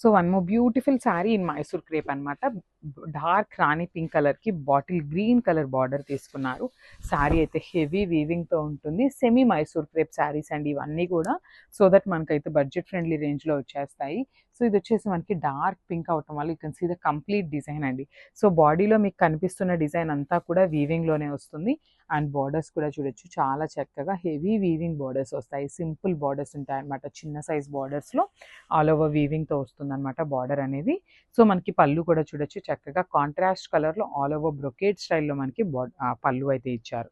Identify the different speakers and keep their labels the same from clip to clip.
Speaker 1: So one more beautiful sari in Mysore crepe అనమాట. Dark రాణి pink కలర్కి bottle green colour border తీసుకున్నారు. శారీ అయితే హెవీ వీవింగ్తో ఉంటుంది. సెమీ మైసూర్ క్రేప్ శారీస్ అండి ఇవన్నీ కూడా. సో దట్ మనకైతే బడ్జెట్ ఫ్రెండ్లీ రేంజ్లో వచ్చేస్తాయి. సో ఇది వచ్చేసి మనకి డార్క్ పింక్ అవటం వల్ల you can see the complete design అండి. సో బాడీలో మీకు కనిపిస్తున్న డిజైన్ అంతా కూడా వీవింగ్లోనే వస్తుంది. అండ్ బార్డర్స్ కూడా చూడొచ్చు, చాలా చక్కగా హెవీ వీవింగ్ బార్డర్స్ వస్తాయి. సింపుల్ బార్డర్స్ ఉంటాయి అనమాట. చిన్న సైజ్ బార్డర్స్లో ఆల్ ఓవర్ వీవింగ్తో వస్తుంది అనమాట బార్డర్ అనేది. సో మనకి పళ్ళు కూడా చూడొచ్చు, చక్కగా కాంట్రాస్ట్ కలర్లో ఆల్ ఓవర్ బ్రొకేట్ స్టైల్లో మనకి పళ్ళు అయితే ఇచ్చారు.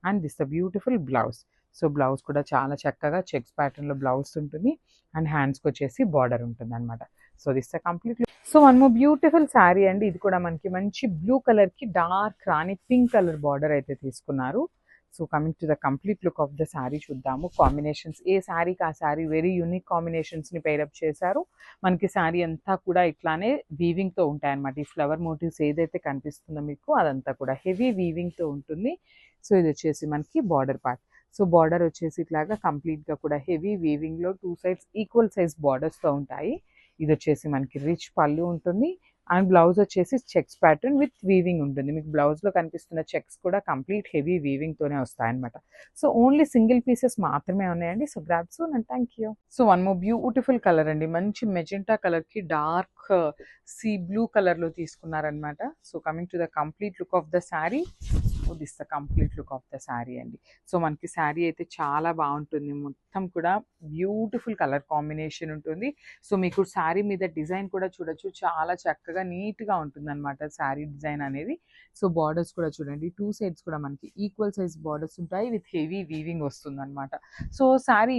Speaker 1: And this the beautiful blouse. So blouse కూడా చాలా చక్కగా చెక్స్ ప్యాటర్న్లో బ్లౌజ్ ఉంటుంది. అండ్ హ్యాండ్స్కి వచ్చేసి బార్డర్ ఉంటుంది అనమాట. So this the complete. So one more beautiful sari అండి. ఇది కూడా మనకి మంచి బ్లూ కలర్కి డార్క్ రాణి పింక్ కలర్ బార్డర్ అయితే తీసుకున్నారు. So coming to the complete look of the sari చూద్దాము. కాంబినేషన్స్ ఏ శారీకి ఆ శారీ వెరీ యూనిక్ కాంబినేషన్స్ని పేరప్ చేశారు. మనకి శారీ అంతా కూడా ఇట్లానే వీవింగ్తో ఉంటాయి అనమాట. ఈ ఫ్లవర్ మోటివ్స్ ఏదైతే కనిపిస్తుందో మీకు అదంతా కూడా హెవీ వీవింగ్తో ఉంటుంది. సో ఇది వచ్చేసి మనకి బార్డర్ పార్ట్. సో బార్డర్ వచ్చేసి ఇట్లాగా కంప్లీట్గా కూడా హెవీ వీవింగ్లో టూ సైడ్స్ ఈక్వల్ సైజ్ బార్డర్స్తో ఉంటాయి. ఇది వచ్చేసి మనకి రిచ్ పళ్ళు ఉంటుంది. అండ్ బ్లౌజ్ వచ్చేసి చెక్స్ ప్యాటర్న్ విత్ వీవింగ్ ఉంటుంది. మీకు బ్లౌజ్లో కనిపిస్తున్న చెక్స్ కూడా కంప్లీట్ హెవీ వీవింగ్తోనే వస్తాయన్నమాట. సో ఓన్లీ సింగిల్ పీసెస్ మాత్రమే ఉన్నాయండి. So grab soon and thank you. So one more beautiful colour అండి. మంచి మెజెంటా కలర్కి డార్క్ సీ బ్లూ కలర్లో తీసుకున్నారనమాట. So coming to the complete look of the sari. So this the complete look of the sari అండి. So మనకి శారీ అయితే చాలా బాగుంటుంది. మొత్తం కూడా బ్యూటిఫుల్ కలర్ కాంబినేషన్ ఉంటుంది. సో మీకు శారీ మీద డిజైన్ కూడా చూడొచ్చు, చాలా చక్కగా నీట్గా ఉంటుంది అనమాట శారీ డిజైన్ అనేది. సో బార్డర్స్ కూడా చూడండి, టూ సైడ్స్ కూడా మనకి ఈక్వల్ సైజ్ బార్డర్స్ ఉంటాయి విత్ హెవీ వీవింగ్ వస్తుంది అనమాట. సో శారీ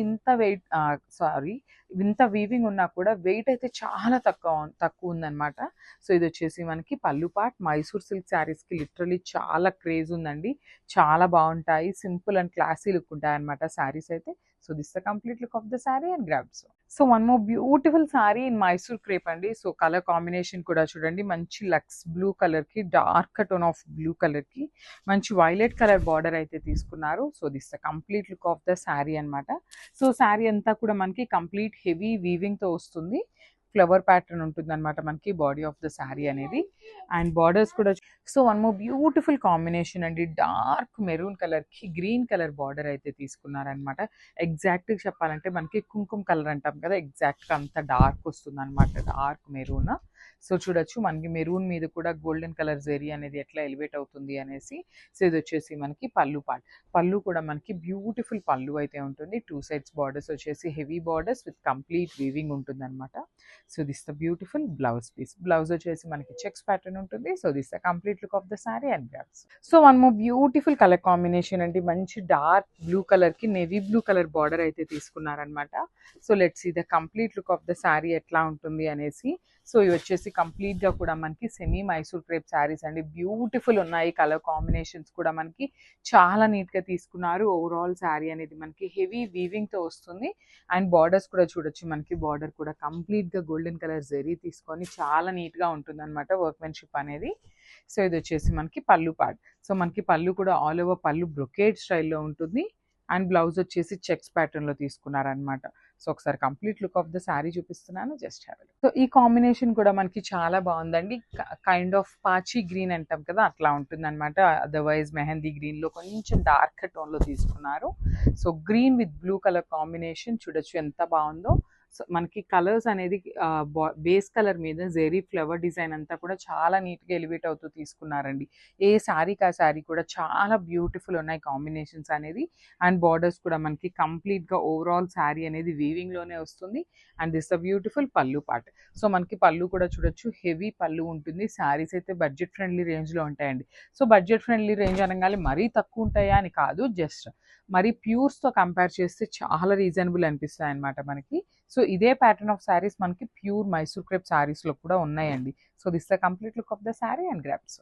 Speaker 1: ఇంత వీవింగ్ ఉన్నా కూడా వెయిట్ అయితే చాలా తక్కువ ఉందన్నమాట. సో ఇది వచ్చేసి మనకి పళ్ళు పార్ట్. మైసూర్ సిల్క్ శారీస్కి లిటరలీ చాలా క్రేజ్ ఉందండి. చాలా బాగుంటాయి, సింపుల్ అండ్ క్లాసీ లుక్ ఉంటాయి అనమాట శారీస్ అయితే. So this the complete look of the sari and grabs. So one more beautiful sari in Mysore crepe అండి. సో కలర్ కాంబినేషన్ కూడా చూడండి, మంచి లక్స్ బ్లూ కలర్కి డార్క్ టోన్ ఆఫ్ బ్లూ కలర్కి మంచి వైలెట్ కలర్ బార్డర్ అయితే తీసుకున్నారు. So this the complete look of the sari అనమాట. సో శారీ అంతా కూడా మనకి కంప్లీట్ హెవీ వీవింగ్తో వస్తుంది. ఫ్లవర్ ప్యాటర్న్ ఉంటుంది అనమాట మనకి బాడీ ఆఫ్ ద శారీ అనేది. అండ్ బార్డర్స్ కూడా. So one more beautiful combination అండి. డార్క్ మెరూన్ కలర్కి గ్రీన్ కలర్ బార్డర్ అయితే తీసుకున్నారనమాట. ఎగ్జాక్ట్గా చెప్పాలంటే మనకి కుంకుమ కలర్ అంటాం కదా, ఎగ్జాక్ట్గా అంత డార్క్ వస్తుంది అనమాట, డార్క్ మెరూన్. సో చూడొచ్చు మనకి మెరూన్ మీద కూడా గోల్డెన్ కలర్ జెరీ అనేది ఎట్లా ఎలివేట్ అవుతుంది అనేసి. సో ఇది వచ్చేసి మనకి పళ్ళు పార్ట్. పళ్ళు కూడా మనకి బ్యూటిఫుల్ పళ్ళు అయితే ఉంటుంది. టూ సైడ్స్ బార్డర్స్ వచ్చేసి heavy borders with complete weaving ఉంటుంది అనమాట. So this the beautiful blouse piece. Blouse వచ్చేసి మనకి చెక్స్ ప్యాటర్న్ ఉంటుంది. So this the complete look of the sari and grabs. So one more beautiful colour combination అండి. మంచి dark blue కలర్కి navy blue colour border అయితే తీసుకున్నారనమాట. So let's see the complete look of the sari ఎట్లా ఉంటుంది అనేసి. So ఇవి వచ్చేసి కంప్లీట్గా కూడా మనకి సెమీ మైసూర్ క్రేప్ శారీస్ అండి. బ్యూటిఫుల్ ఉన్నాయి, కలర్ కాంబినేషన్స్ కూడా మనకి చాలా నీట్గా తీసుకున్నారు. ఓవరాల్ శారీ అనేది మనకి హెవీ వీవింగ్తో వస్తుంది. అండ్ బార్డర్స్ కూడా చూడొచ్చు, మనకి బార్డర్ కూడా కంప్లీట్గా గోల్డెన్ కలర్ జెరీ తీసుకొని చాలా నీట్గా ఉంటుంది అనమాట వర్క్మెన్షిప్ అనేది. సో ఇది వచ్చేసి మనకి పళ్ళు పార్ట్. సో మనకి పళ్ళు కూడా ఆల్ ఓవర్ పళ్ళు బ్రొకేడ్ స్టైల్లో ఉంటుంది. అండ్ బ్లౌజ్ వచ్చేసి చెక్స్ ప్యాటర్న్లో తీసుకున్నారనమాట. సో ఒకసారి complete look of the sari చూపిస్తున్నాను, just have a look. So ఈ కాంబినేషన్ కూడా మనకి చాలా బాగుందండి. కైండ్ ఆఫ్ పాచి గ్రీన్ అంటాం కదా, అట్లా ఉంటుంది అనమాట. అదర్వైజ్ మెహందీ గ్రీన్లో కొంచెం డార్క్ టోన్లో తీసుకున్నారు. So green with blue colour combination చూడొచ్చు ఎంత బాగుందో. సో మనకి కలర్స్ అనేది బేస్ కలర్ మీద జెరీ ఫ్లవర్ డిజైన్ అంతా కూడా చాలా నీట్గా ఎలివేట్ అవుతూ తీసుకున్నారండి. ఏ శారీకి ఆ శారీ కూడా చాలా బ్యూటిఫుల్ ఉన్నాయి కాంబినేషన్స్ అనేది. అండ్ బార్డర్స్ కూడా మనకి కంప్లీట్గా ఓవరాల్ శారీ అనేది వీవింగ్లోనే వస్తుంది. అండ్ దిస్ ద బ్యూటిఫుల్ పళ్ళు పార్ట్. సో మనకి పళ్ళు కూడా చూడొచ్చు, హెవీ పళ్ళు ఉంటుంది. శారీస్ అయితే బడ్జెట్ ఫ్రెండ్లీ రేంజ్లో ఉంటాయండి. సో బడ్జెట్ ఫ్రెండ్లీ రేంజ్ అనగానే మరీ తక్కువ ఉంటాయా అని కాదు, జస్ట్ మరి ప్యూర్స్తో కంపేర్ చేస్తే చాలా రీజనబుల్ అనిపిస్తాయి అనమాట మనకి. సో ఇదే ప్యాటర్న్ ఆఫ్ శారీస్ మనకి ప్యూర్ మైసూర్ క్రేప్ శారీస్లో కూడా ఉన్నాయండి. So this the complete look of the sari and grabs.